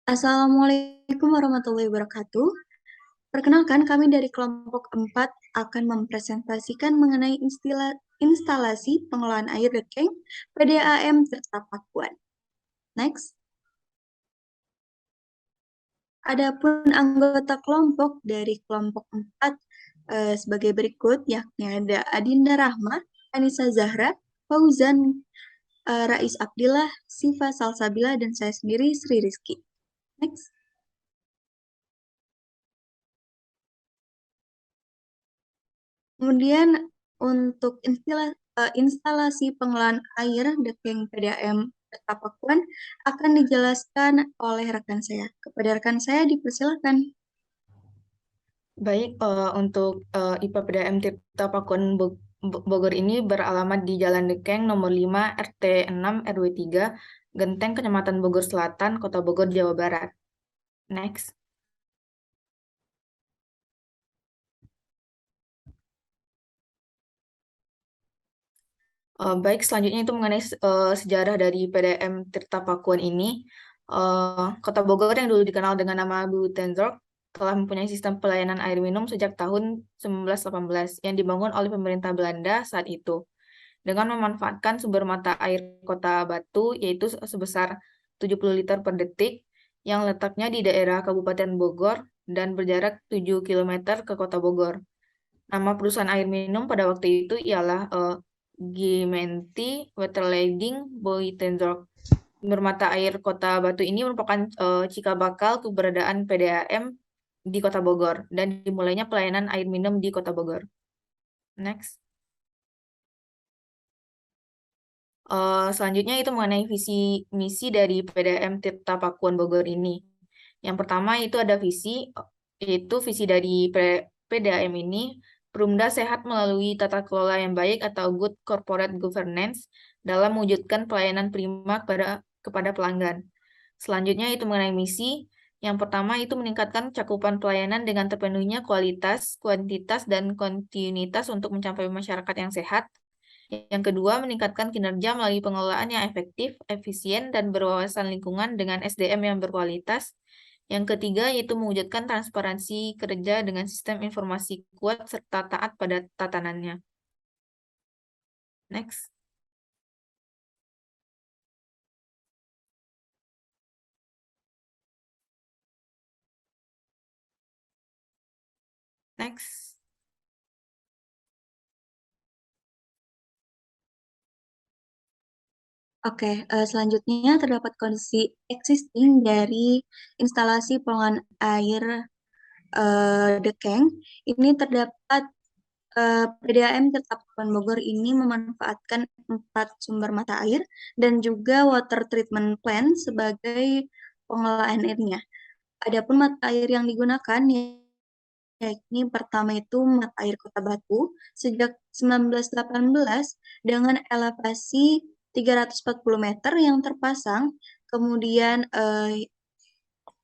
Assalamualaikum warahmatullahi wabarakatuh. Perkenalkan, kami dari kelompok 4 akan mempresentasikan mengenai instalasi pengelolaan air Dekeng PDAM Tirta Pakuan. Next. Adapun anggota kelompok dari kelompok 4 sebagai berikut, yakni ada Adinda Rahma, Anissa Zahra, Fauzan Rais Abdillah, Siva Salsabila, dan saya sendiri Sri Rizky. Next. Kemudian untuk instalasi pengelolaan air Dekeng PDAM Tirta Pakuan akan dijelaskan oleh rekan saya. Kepada rekan saya dipersilakan. Baik, untuk IPA PDAM Tirta Pakuan Bogor ini beralamat di Jalan Dekeng nomor 5 RT 6 RW 3 Genteng Kecamatan Bogor Selatan, Kota Bogor, Jawa Barat. Next. Baik, selanjutnya itu mengenai sejarah dari PDAM Tirta Pakuan ini. Kota Bogor yang dulu dikenal dengan nama Buitenzorg telah mempunyai sistem pelayanan air minum sejak tahun 1918 yang dibangun oleh pemerintah Belanda saat itu, dengan memanfaatkan sumber mata air Kota Batu, yaitu sebesar 70 liter per detik, yang letaknya di daerah Kabupaten Bogor dan berjarak 7 km ke Kota Bogor. Nama perusahaan air minum pada waktu itu ialah Gimenti Waterleiding Buitenzorg. Bermata air Kota Batu ini merupakan cikal bakal keberadaan PDAM di Kota Bogor dan dimulainya pelayanan air minum di Kota Bogor. Next. Selanjutnya itu mengenai visi misi dari PDAM Tirta Pakuan Bogor ini. Yang pertama itu ada visi, yaitu visi dari PDAM ini, Perumda sehat melalui tata kelola yang baik atau good corporate governance dalam mewujudkan pelayanan prima kepada pelanggan. Selanjutnya itu mengenai misi. Yang pertama itu meningkatkan cakupan pelayanan dengan terpenuhinya kualitas, kuantitas, dan kontinuitas untuk mencapai masyarakat yang sehat. Yang kedua, meningkatkan kinerja melalui pengelolaan yang efektif, efisien, dan berwawasan lingkungan dengan SDM yang berkualitas. Yang ketiga, yaitu mewujudkan transparansi kerja dengan sistem informasi kuat serta taat pada tatanannya. Next. Next. Oke, selanjutnya terdapat kondisi existing dari instalasi pengelolaan air Dekeng. Ini terdapat PDAM Tirta Pakuan Bogor ini memanfaatkan 4 sumber mata air dan juga water treatment plant sebagai pengelolaan airnya. Adapun mata air yang digunakan yakni pertama itu mata air Kota Batu sejak 1918 dengan elevasi 340 meter yang terpasang, kemudian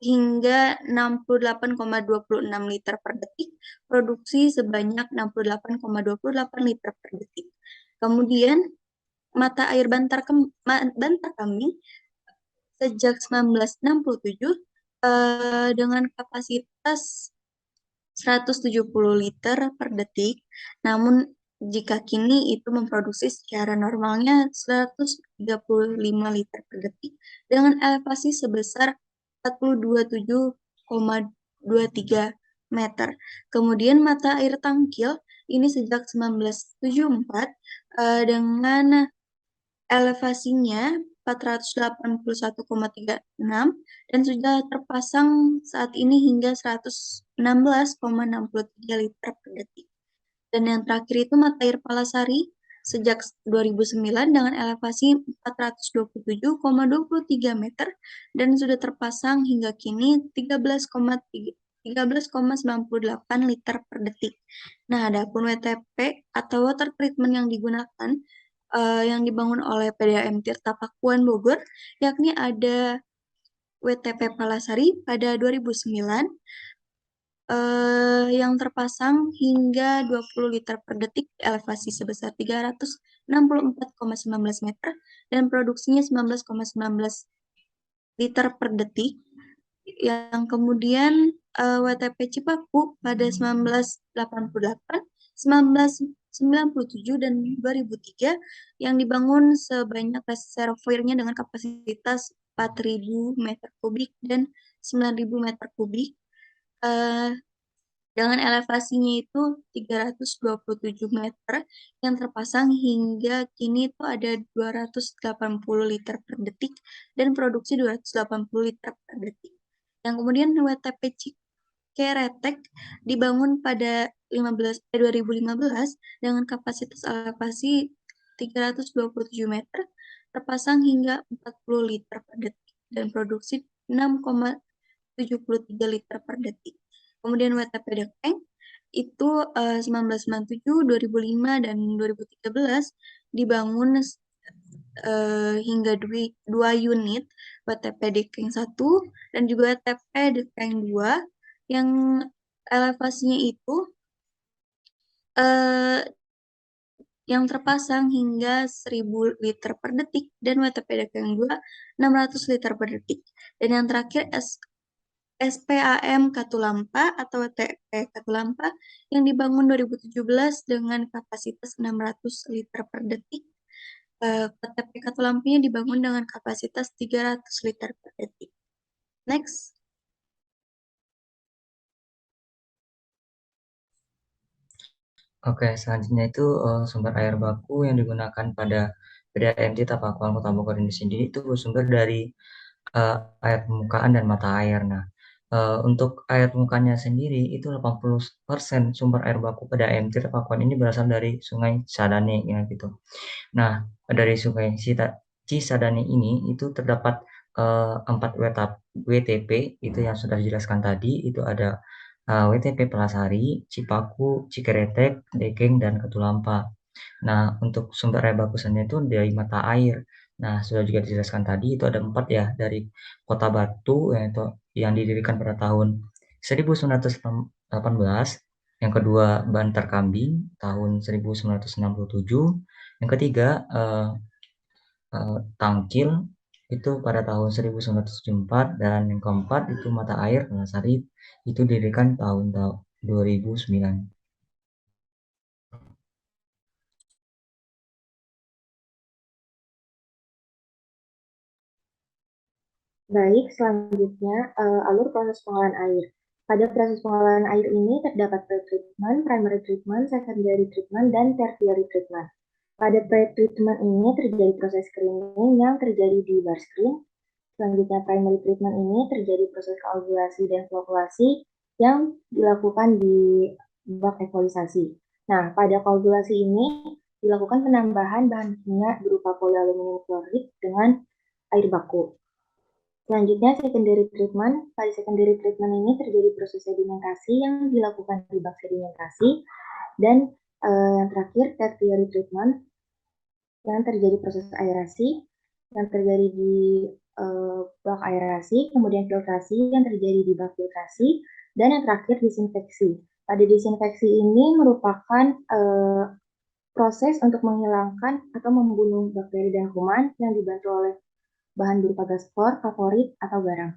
hingga 68,26 liter per detik, produksi sebanyak 68,28 liter per detik. Kemudian mata air Bantar Kami sejak 1967 dengan kapasitas 170 liter per detik, namun jika kini itu memproduksi secara normalnya 135 liter per detik dengan elevasi sebesar 427,23 meter. Kemudian mata air Tangkil ini sejak 1974 dengan elevasinya 481,36 dan sudah terpasang saat ini hingga 116,63 liter per detik. Dan yang terakhir itu mata air Palasari sejak 2009 dengan elevasi 427,23 meter dan sudah terpasang hingga kini 13,98 liter per detik. Nah, adapun WTP atau water treatment yang digunakan yang dibangun oleh PDAM Tirta Pakuan Bogor, yakni ada WTP Palasari pada 2009 yang terpasang hingga 20 liter per detik, elevasi sebesar 364,19 meter dan produksinya 19,19 liter per detik. Yang kemudian WTP Cipaku pada 1988, 1997, dan 2003 yang dibangun sebanyak reservoirnya dengan kapasitas 4.000 meter kubik dan 9.000 meter kubik. Eh, dengan elevasinya itu 327 meter yang terpasang hingga kini itu ada 280 liter per detik dan produksi 280 liter per detik. Yang kemudian WTP Cikeretek dibangun pada 2015 dengan kapasitas elevasi 327 meter terpasang hingga 40 liter per detik dan produksi 6,73 liter per detik. Kemudian WTP Dekeng itu 1997, 2005, dan 2013 dibangun hingga dua unit WTP Dekeng 1 dan juga WTP Dekeng 2 yang elevasinya itu eh, yang terpasang hingga 1.000 liter per detik dan WTP Dekeng 2 600 liter per detik. Dan yang terakhir SPAM Katulampa atau WTP Katulampa yang dibangun 2017 dengan kapasitas 600 liter per detik. WTP Katulampinya dibangun dengan kapasitas 300 liter per detik. Next. Oke, selanjutnya itu sumber air baku yang digunakan pada PDAM Tapakuan Kota Bogor ini sendiri itu bersumber dari air permukaan dan mata air. Nah, untuk air permukaannya sendiri itu 80% sumber air baku pada AMT Tapakuan ini berasal dari Sungai Sadane ya gitu. Nah, dari Sungai Cisadane ini itu terdapat 4 WTP itu yang sudah dijelaskan tadi, itu ada WTP Pelasari, Cipaku, Cikeretek, Dekeng, dan Katulampa. Nah, untuk sumber air bakusannya itu dari mata air. Nah, sudah juga dijelaskan tadi itu ada 4 ya, dari Kota Batu yaitu yang didirikan pada tahun 1918, yang kedua Bantar Kambing tahun 1967, yang ketiga Tangkil itu pada tahun 1974, dan yang keempat itu Mata Air Pelasari itu didirikan tahun 2009. Baik, selanjutnya alur proses pengolahan air. Pada proses pengolahan air ini terdapat pre-treatment, primary treatment, secondary treatment, dan tertiary treatment. Pada pre-treatment ini terjadi proses screening yang terjadi di bar screen. Selanjutnya primary treatment ini terjadi proses koagulasi dan flokkulasi yang dilakukan di bak evaluasi. Nah, pada koagulasi ini dilakukan penambahan bahan kimia berupa polyaluminium klorid dengan air baku. Selanjutnya, secondary treatment. Pada secondary treatment ini terjadi proses sedimentasi yang dilakukan di bak sedimentasi. Dan yang terakhir, tertiary treatment yang terjadi proses aerasi, yang terjadi di bak aerasi, kemudian filtrasi yang terjadi di bak filtrasi, dan yang terakhir disinfeksi. Pada disinfeksi ini merupakan proses untuk menghilangkan atau membunuh bakteri dan kuman yang dibantu oleh bahan berupa gas klor, favorit, atau garam.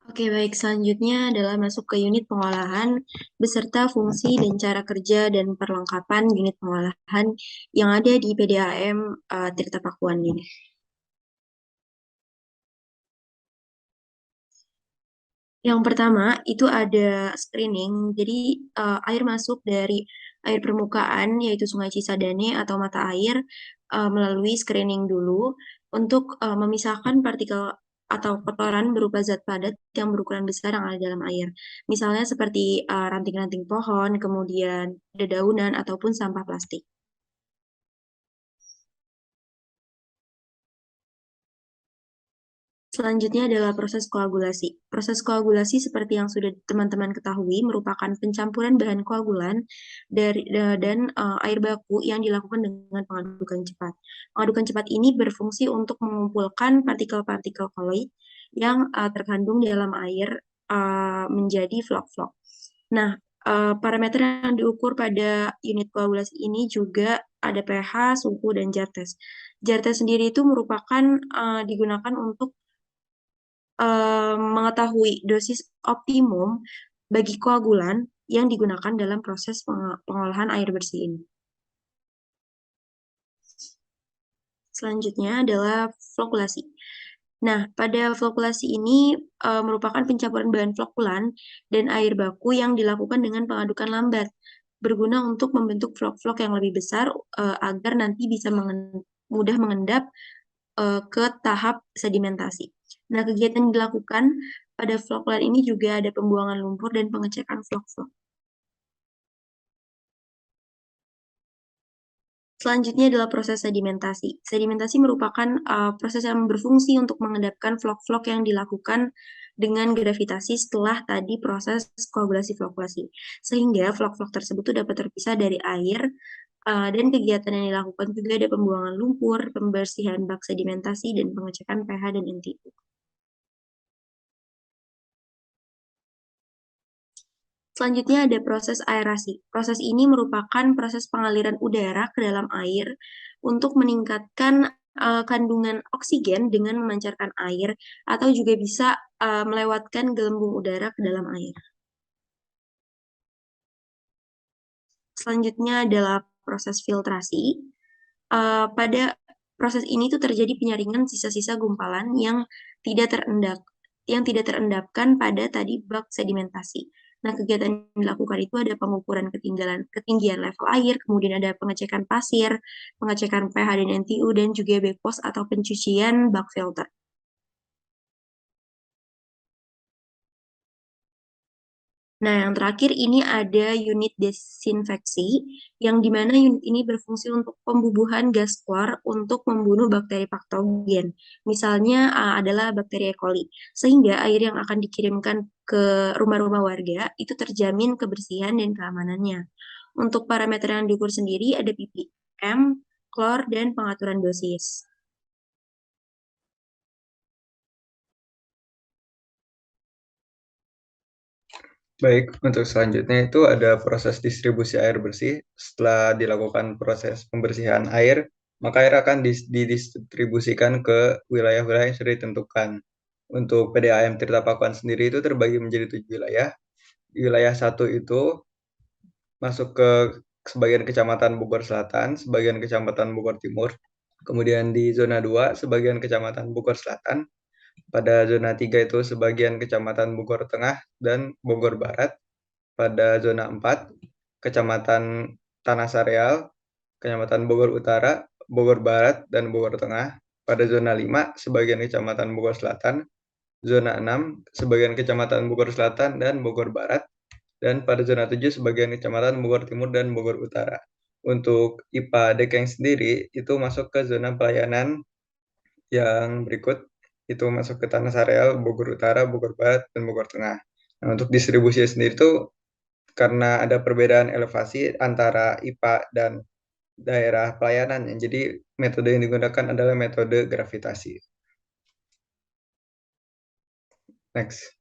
Oke, baik. Selanjutnya adalah masuk ke unit pengolahan beserta fungsi dan cara kerja dan perlengkapan unit pengolahan yang ada di PDAM Tirta Pakuan ini. Yang pertama itu ada screening. Jadi air masuk dari air permukaan yaitu Sungai Cisadane atau mata air melalui screening dulu untuk memisahkan partikel atau kotoran berupa zat padat yang berukuran besar yang ada dalam air. Misalnya seperti ranting-ranting pohon, kemudian dedaunan ataupun sampah plastik. Selanjutnya adalah proses koagulasi. Proses koagulasi seperti yang sudah teman-teman ketahui merupakan pencampuran bahan koagulan dan air baku yang dilakukan dengan pengadukan cepat. Pengadukan cepat ini berfungsi untuk mengumpulkan partikel-partikel koloid yang terkandung dalam air menjadi vlog-vlog. Nah, parameter yang diukur pada unit koagulasi ini juga ada pH, suhu, dan jar test. Jar test sendiri itu merupakan digunakan untuk mengetahui dosis optimum bagi koagulan yang digunakan dalam proses pengolahan air bersih ini. Selanjutnya adalah flokulasi. Nah, pada flokulasi ini merupakan pencampuran bahan flokulan dan air baku yang dilakukan dengan pengadukan lambat, berguna untuk membentuk flok-flok yang lebih besar agar nanti bisa mudah mengendap ke tahap sedimentasi. Nah, kegiatan yang dilakukan pada flokulan ini juga ada pembuangan lumpur dan pengecekan flok-flok. Selanjutnya adalah proses sedimentasi. Sedimentasi merupakan proses yang berfungsi untuk mengendapkan flok-flok yang dilakukan dengan gravitasi setelah tadi proses koagulasi flokulasi. Sehingga flok-flok tersebut dapat terpisah dari air dan kegiatan yang dilakukan juga ada pembuangan lumpur, pembersihan bak sedimentasi, dan pengecekan pH dan NTU. Selanjutnya ada proses aerasi. Proses ini merupakan proses pengaliran udara ke dalam air untuk meningkatkan kandungan oksigen dengan memancarkan air atau juga bisa melewatkan gelembung udara ke dalam air. Selanjutnya adalah proses filtrasi. Pada proses ini tuh terjadi penyaringan sisa-sisa gumpalan yang tidak terendapkan pada tadi bak sedimentasi. Nah, kegiatan yang dilakukan itu ada pengukuran ketinggian level air, kemudian ada pengecekan pasir, pengecekan pH dan NTU, dan juga backwash atau pencucian bak filter. Nah, yang terakhir ini ada unit desinfeksi, yang dimana unit ini berfungsi untuk pembubuhan gas keluar untuk membunuh bakteri patogen. Misalnya adalah bakteri E. coli. Sehingga air yang akan dikirimkan ke rumah-rumah warga itu terjamin kebersihan dan keamanannya. Untuk parameter yang diukur sendiri ada ppm, klor, dan pengaturan dosis. Baik, untuk selanjutnya itu ada proses distribusi air bersih. Setelah dilakukan proses pembersihan air, maka air akan didistribusikan ke wilayah-wilayah yang sudah ditentukan. Untuk PDAM Tirta Pakuan sendiri itu terbagi menjadi 7 wilayah. Di wilayah 1 itu masuk ke sebagian kecamatan Bogor Selatan, sebagian kecamatan Bogor Timur. Kemudian di zona 2, sebagian kecamatan Bogor Selatan. Pada zona 3 itu sebagian kecamatan Bogor Tengah dan Bogor Barat. Pada zona 4, kecamatan Tanah Sareal, kecamatan Bogor Utara, Bogor Barat, dan Bogor Tengah. Pada zona 5, sebagian kecamatan Bogor Selatan. Zona 6, sebagian kecamatan Bogor Selatan dan Bogor Barat. Dan pada zona 7, sebagian kecamatan Bogor Timur dan Bogor Utara. Untuk IPA Dekeng sendiri, itu masuk ke zona pelayanan yang berikut, itu masuk ke Tanah Sareal, Bogor Utara, Bogor Barat, dan Bogor Tengah. Nah, untuk distribusi sendiri itu karena ada perbedaan elevasi antara IPA dan daerah pelayanan, jadi metode yang digunakan adalah metode gravitasi. Next.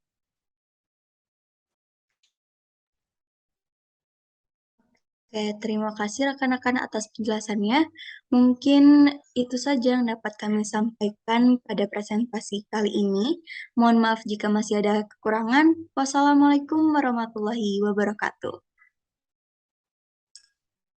Oke, terima kasih rekan-rekan atas penjelasannya. Mungkin itu saja yang dapat kami sampaikan pada presentasi kali ini. Mohon maaf jika masih ada kekurangan. Wassalamualaikum warahmatullahi wabarakatuh.